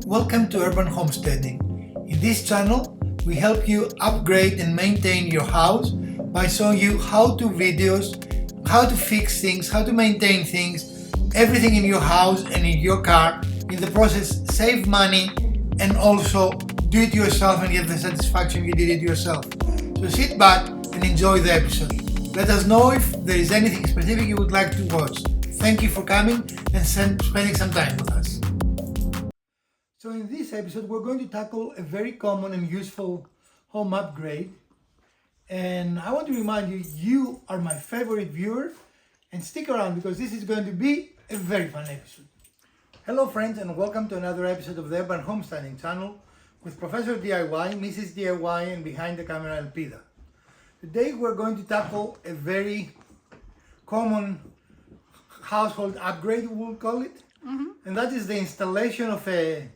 Welcome to Urban Homesteading. In this channel, we help you upgrade and maintain your house by showing you how-to videos, how to fix things, how to maintain things, everything in your house and in your car. In the process, save money and also do it yourself and get the satisfaction you did it yourself. So sit back and enjoy the episode. Let us know if there is anything specific you would like to watch. Thank you for coming and spending some time with us. So in this episode, we're going to tackle a very common and useful home upgrade. And I want to remind you, you are my favorite viewer, and stick around because this is going to be a very fun episode. Hello friends, and welcome to another episode of the Urban Homesteading channel with Professor DIY, Mrs. DIY, and behind the camera Elpida. Today we're going to tackle a very common household upgrade, we'll call it, and that is the installation of a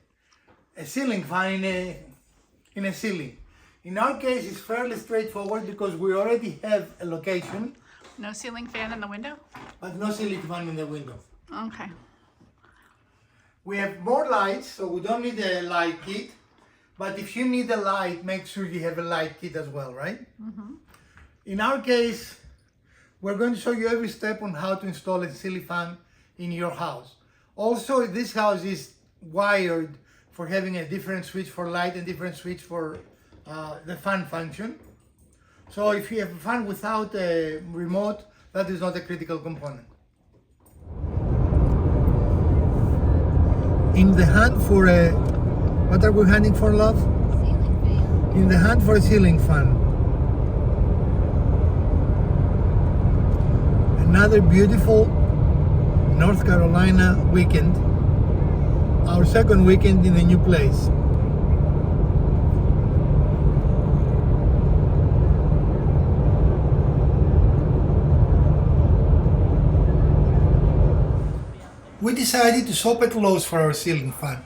ceiling fan in a ceiling. In our case, it's fairly straightforward because we already have a location. No ceiling fan in the window? But no ceiling fan in the window. Okay. We have more lights, so we don't need a light kit. But if you need a light, make sure you have a light kit as well, right? In our case, we're going to show you every step on how to install a ceiling fan in your house. Also, this house is wired for having a different switch for light and different switch for the fan function. So if you have a fan without a remote, that is not a critical component. In the hunt for a, what are we hunting for, love? Ceiling fan. In the hunt for a ceiling fan. Another beautiful North Carolina weekend. Our second weekend in the new place. We decided to shop at Lowe's for our ceiling fan.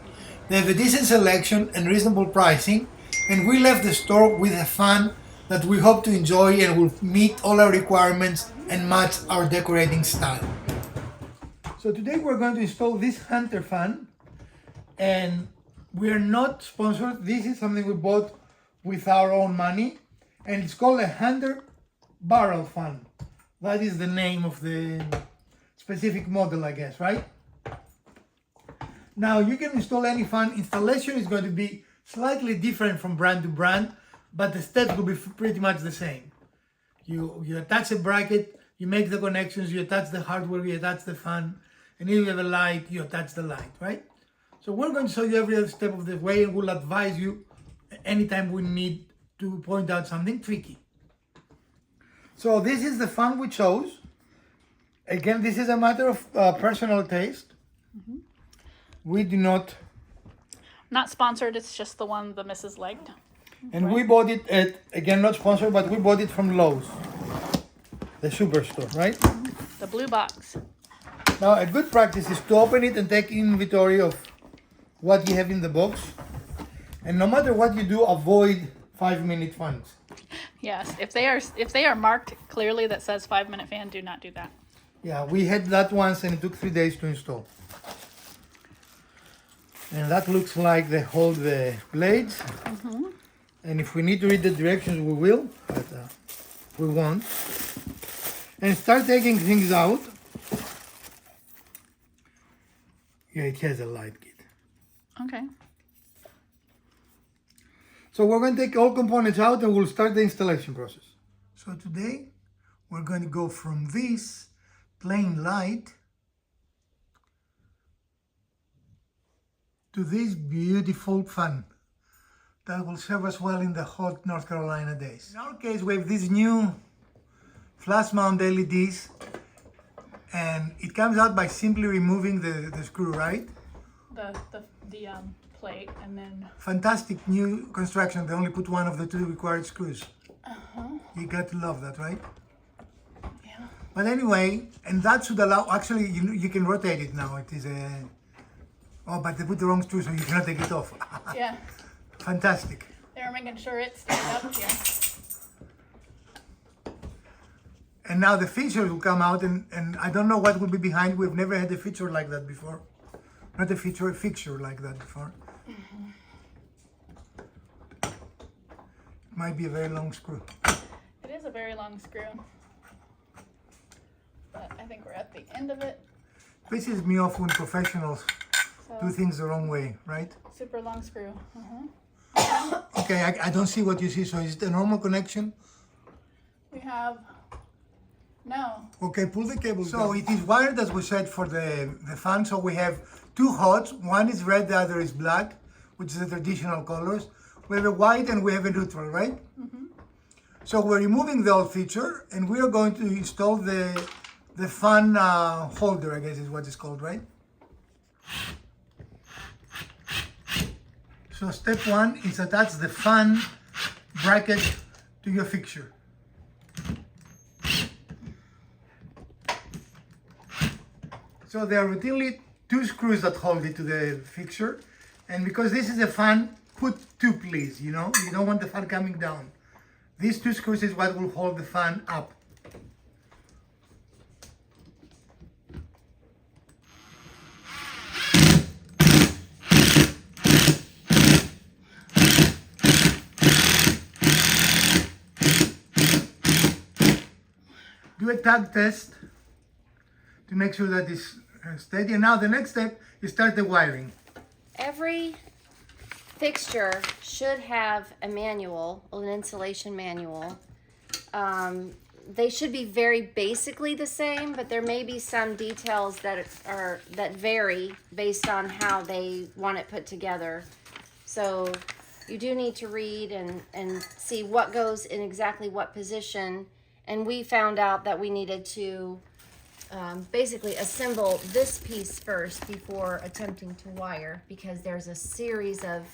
They have a decent selection and reasonable pricing, and we left the store with a fan that we hope to enjoy and will meet all our requirements and match our decorating style. So today we're going to install this Hunter fan, and we are not sponsored. This is something we bought with our own money, and it's called a Hunter barrel fan. That is the name of the specific model, I guess, right? Now you can install any fan. Installation is going to be slightly different from brand to brand, but the steps will be pretty much the same. You attach a bracket, you make the connections, you attach the hardware, you attach the fan, and if you have a light, you attach the light, right? So we're going to show you every other step of the way, and we'll advise you anytime we need to point out something tricky. So this is the fan we chose. Again, this is a matter of personal taste. We do not... Not sponsored, it's just the one the missus liked. And we bought it at, again, not sponsored, but we bought it from Lowe's, the superstore, right? The blue box. Now, a good practice is to open it and take inventory of what you have in the box. And no matter what you do, avoid 5-minute fans. Yes, if they are marked clearly that says 5-minute fan, do not do that. Yeah, we had that once and it took 3 days to install. And that looks like they hold the blades. And if we need to read the directions, we will, but we won't. And start taking things out. Yeah, it has a light kit. Okay. So we're going to take all components out and we'll start the installation process. So today we're going to go from this plain light to this beautiful fan that will serve us well in the hot North Carolina days. In our case, we have these new flash mount LEDs, and it comes out by simply removing the screw, right? The plate, and then... Fantastic new construction. They only put one of the 2 required screws. You got to love that, right? Yeah. But anyway, and that should allow, actually you can rotate it now. It is a, oh, but they put the wrong screw, so you cannot take it off. Yeah. Fantastic. They were making sure it stayed up here. And now the feature will come out, and I don't know what will be behind. We've never had a feature like that before. Not a feature, a fixture like that before. Might be a very long screw. It is a very long screw. But I think we're at the end of it. Pisses me off when professionals So, do things the wrong way, right? super long screw. Okay, I don't see what you see. So is it a normal connection? We have, no, Okay, pull the cable. So it is wired, as we said, for the fan. So we have two hots. One is red, the other is black, which is the traditional colors. We have a white and we have a neutral, right? So we're removing the old fixture and we are going to install the fan holder, I guess is what it's called, right? So step one is attach the fan bracket to your fixture. So there are routinely two screws that hold it to the fixture, and because this is a fan, put two please, you know? You don't want the fan coming down. These two screws is what will hold the fan up. Do a tug test to make sure that it's steady. And now the next step is start the wiring. Every fixture should have a manual, an installation manual. They should be very basically the same, but there may be some details that vary based on how they want it put together. So you do need to read and see what goes in exactly what position. And we found out that we needed to basically assemble this piece first before attempting to wire, because there's a series of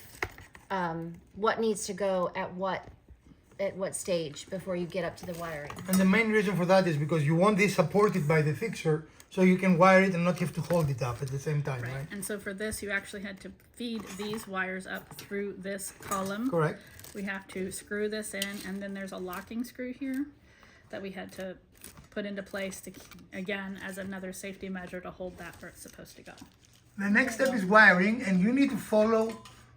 what needs to go at what stage before you get up to the wiring. And the main reason for that is because you want this supported by the fixture so you can wire it and not have to hold it up at the same time, right? And so for this, you actually had to feed these wires up through this column. Correct. We have to screw this in, and then there's a locking screw here that we had to put into place to, again, as another safety measure to hold that where it's supposed to go. The next step is wiring, and you need to follow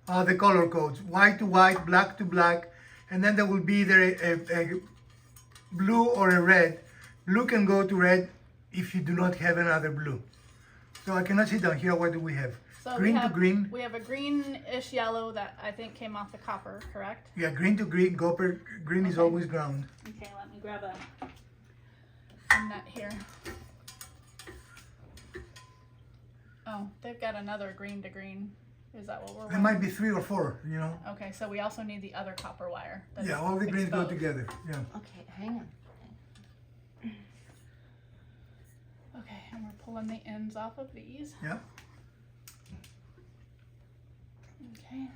the color codes, white to white, black to black, and then there will be either a blue or a red. Blue can go to red if you do not have another blue. So I cannot see down here. What do we have? So Green to green. We have a greenish yellow that I think came off the copper, correct? Yeah, green to green. Copper. Green is always ground. Okay, let me grab a nut here. Oh, they've got another green to green. Is that what we're There might be 3 or 4, you know. Okay, so we also need the other copper wire. That's Yeah, all the greens go exposed. together. Yeah. Okay, hang on. Okay, and we're pulling the ends off of these. Yeah. Okay.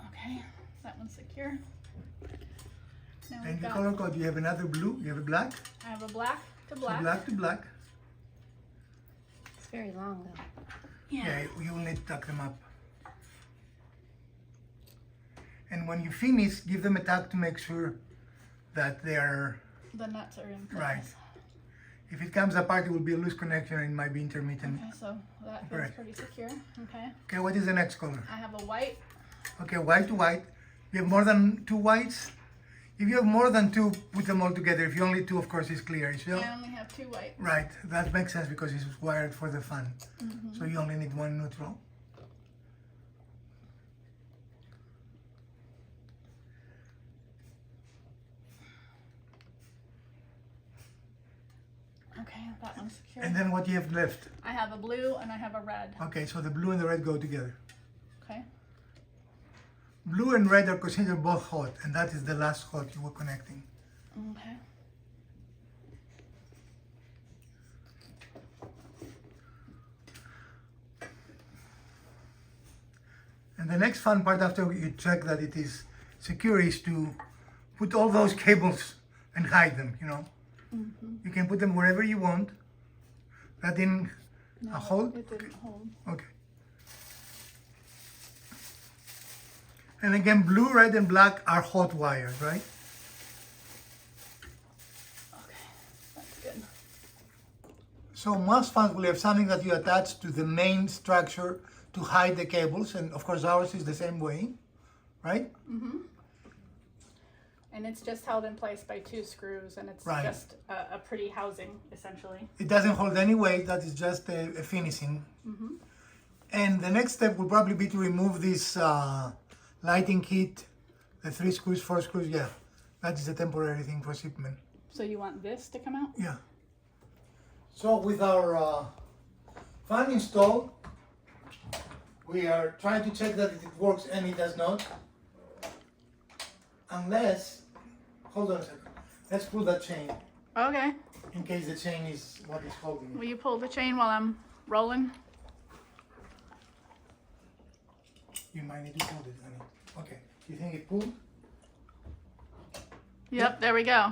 Okay, that one's secure. Now And we've the got, color code, you have another blue, you have a black. I have a black to So black. black to black. It's very long though. Yeah, you will need to tuck them up. And when you finish, give them a tug to make sure that they are The nuts are in place. right. If it comes apart, it will be a loose connection and it might be intermittent. Okay, so that feels Right. pretty secure. Okay. Okay, what is the next color? I have a white. Okay, white to white. You have more than 2 whites? If you have more than 2, put them all together. If you only 2, of course, it's clear. So, I only have 2 white. right, that makes sense because it's wired for the fan. So you only need 1 neutral. Okay, that one's secure. And then what you have left? I have a blue and I have a red. Okay, so the blue and the red go together. Okay. Blue and red are considered both hot, and that is the last hot you were connecting. Okay. And the next fun part after you check that it is secure is to put all those cables and hide them, you know. You can put them wherever you want. That didn't No, hold? it didn't hold. Okay. And again, blue, red, and black are hot wires, right? Okay, that's good. So most fans will have something that you attach to the main structure to hide the cables, and of course ours is the same way, right? Mm-hmm. And it's just held in place by 2 screws, and it's Right. just a pretty housing, essentially. It doesn't hold any weight, that is just a finishing. Mm-hmm. And the next step will probably be to remove this lighting kit, the 3 screws, 4 screws, yeah. That is a temporary thing for shipment. So you want this to come out? Yeah. So with our fan installed, we are trying to check that it works, and it does not. Unless, hold on a second, let's pull that chain Okay. in case the chain is what is holding Will it. you pull the chain while I'm rolling? You might need to hold it, honey. Okay, you think it pulled? Yep, there we go.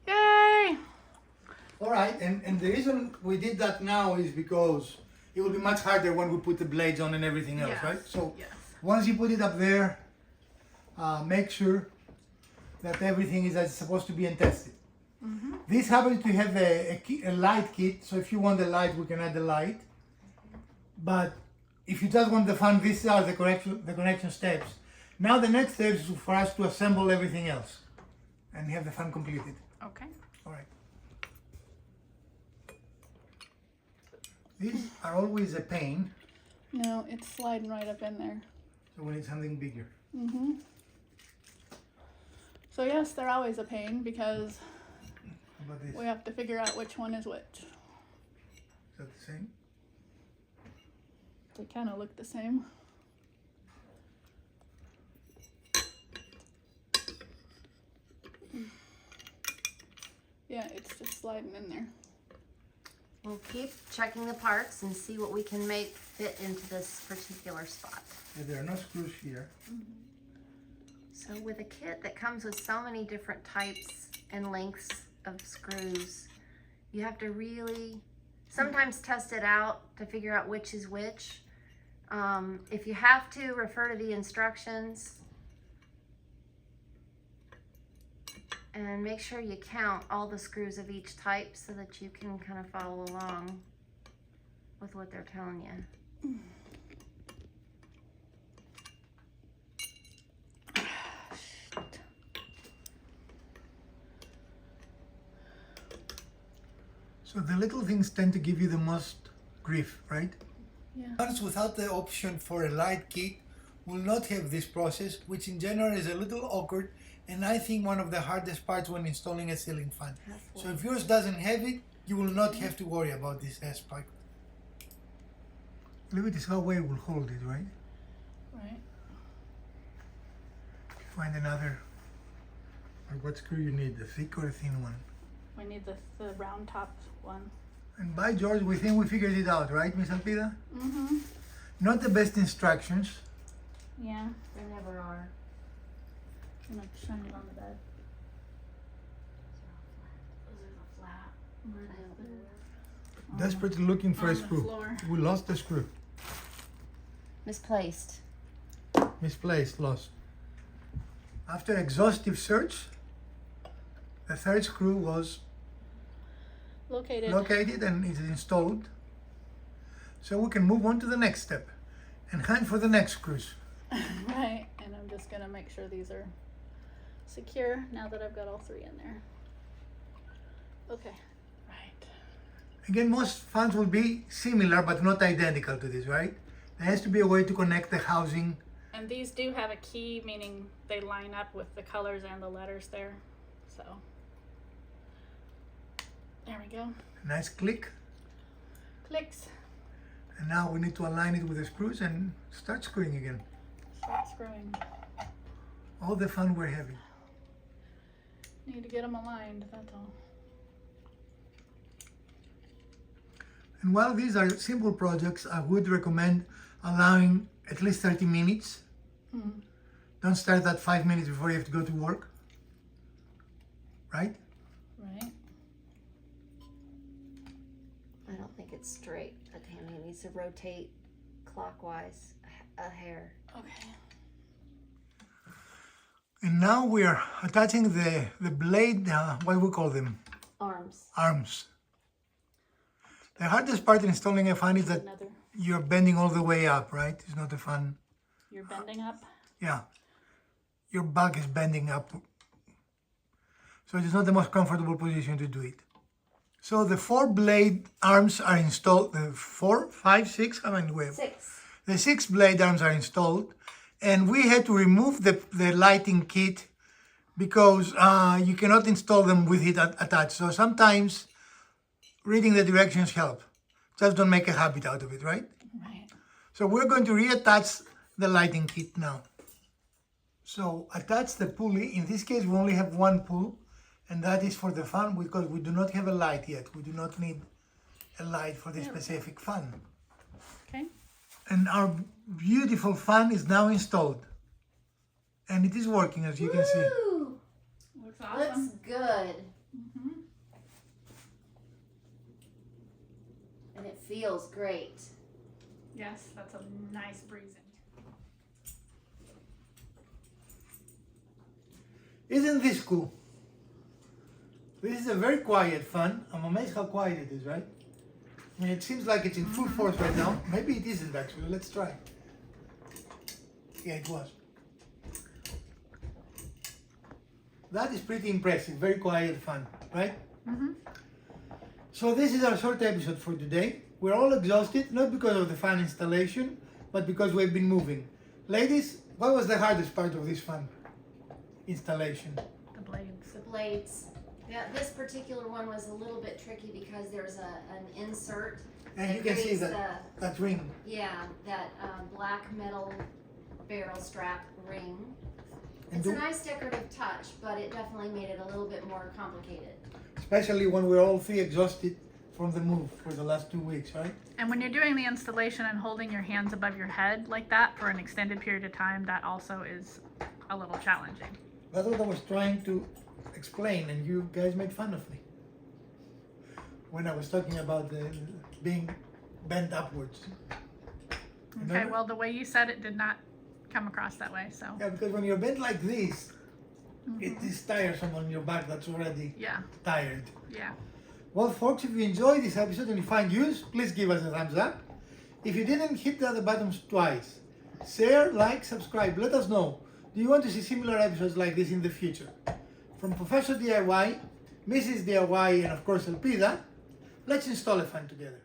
Yay! All right, and the reason we did that now is because it will be much harder when we put the blades on and everything else, Yes, right? So yes. once you put it up there, make sure that everything is as it's supposed to be and tested. Mm-hmm. This happens to have a light kit, so if you want the light, we can add the light. But if you just want the fan, these are the connection steps. Now the next step is for us to assemble everything else and have the fan completed. Okay. All right. These are always a pain, No, it's sliding right up in there. so we need something bigger. Mm-hmm. So yes, they're always a pain because How about this? we have to figure out which one is which. Is that the same? They kind of look the same. Yeah, it's just sliding in there. We'll keep checking the parts and see what we can make fit into this particular spot. Yeah, there are no screws here. So with a kit that comes with so many different types and lengths of screws, you have to really sometimes test it out to figure out which is which. If you have to, refer to the instructions and make sure you count all the screws of each type so that you can kind of follow along with what they're telling you. So the little things tend to give you the most grief, right? Yeah. Fans without the option for a light kit will not have this process, which in general is a little awkward, and I think one of the hardest parts when installing a ceiling fan. So if yours doesn't have it, you will not have to worry about this aspect. Look at this, how well it will hold it, right? Right. Find another. Or what screw you need, the thick or a thin one? We need the round top one. And by George, we think we figured it out, right, Miss Alpida? Mm-hmm. Not the best instructions. Yeah. They never are. I'm gonna shine it on the bed. This is a flat. Where is it? Desperately looking for On a the screw. floor. We lost the screw. Misplaced. Misplaced, lost. After exhaustive search, the third screw was Located. located and is installed. So we can move on to the next step and hunt for the next screws. Right. And I'm just gonna make sure these are secure now that I've got all 3 in there. Okay. Right. Again, most fans will be similar but not identical to this, right? There has to be a way to connect the housing. And these do have a key, meaning they line up with the colors and the letters there. So there we go. A nice click. Clicks. And now we need to align it with the screws and start screwing again. Start screwing. All the fun we're having. Need to get them aligned, that's all. And while these are simple projects, I would recommend allowing at least 30 minutes. Hmm. Don't start that 5 minutes before you have to go to work. Right? Right. I don't think it's straight, but Tammy needs to rotate clockwise a hair. Okay. Now we are attaching the blade, what do we call them? Arms. Arms. The hardest part in installing a fan is that Another. you're bending all the way up, right? It's not a fan. You're bending up. Yeah. Your back is bending up. So it's not the most comfortable position to do it. So the 4 blade arms are installed. The 4, 5, 6, how many we have? 6. The 6 blade arms are installed. And we had to remove the lighting kit because you cannot install them with it attached. So sometimes reading the directions help. Just don't make a habit out of it, right? Right. So we're going to reattach the lighting kit now. So attach the pulley. In this case, we only have one pull, and that is for the fan because we do not have a light yet. We do not need a light for this specific fan. Okay. And our beautiful fan is now installed. And it is working, as you can see. Woo! Looks awesome. Looks good. And it feels great. Yes, that's a nice breezing. Isn't this cool? This is a very quiet fan. I'm amazed how quiet it is, right? I mean, it seems like it's in full force right now. Maybe it isn't actually. Let's try. Yeah, it was. That is pretty impressive. Very quiet fan, right? So this is our short episode for today. We're all exhausted, not because of the fan installation, but because we've been moving. Ladies, what was the hardest part of this fan installation? The blades. The blades. Yeah, this particular one was a little bit tricky because there's an insert. And that you can see creates that ring. Yeah, that black metal barrel strap ring. And It's a nice decorative touch, but it definitely made it a little bit more complicated. especially when we're all 3 exhausted from the move for the last 2 weeks, right? And when you're doing the installation and holding your hands above your head like that for an extended period of time, that also is a little challenging. That's what I was trying to explain, and you guys made fun of me when I was talking about being bent upwards. Okay, Remember? well, the way you said it did not come across that way, so Yeah, because when you're bent like this, it is tiresome on your back that's already yeah, tired. yeah. Well, folks, if you enjoyed this episode and you find use, please give us a thumbs up. If you didn't, hit the other buttons twice. Share, like, subscribe. Let us know. Do you want to see similar episodes like this in the future? From Professor DIY, Mrs. DIY, and of course Elpida, let's install a fan together.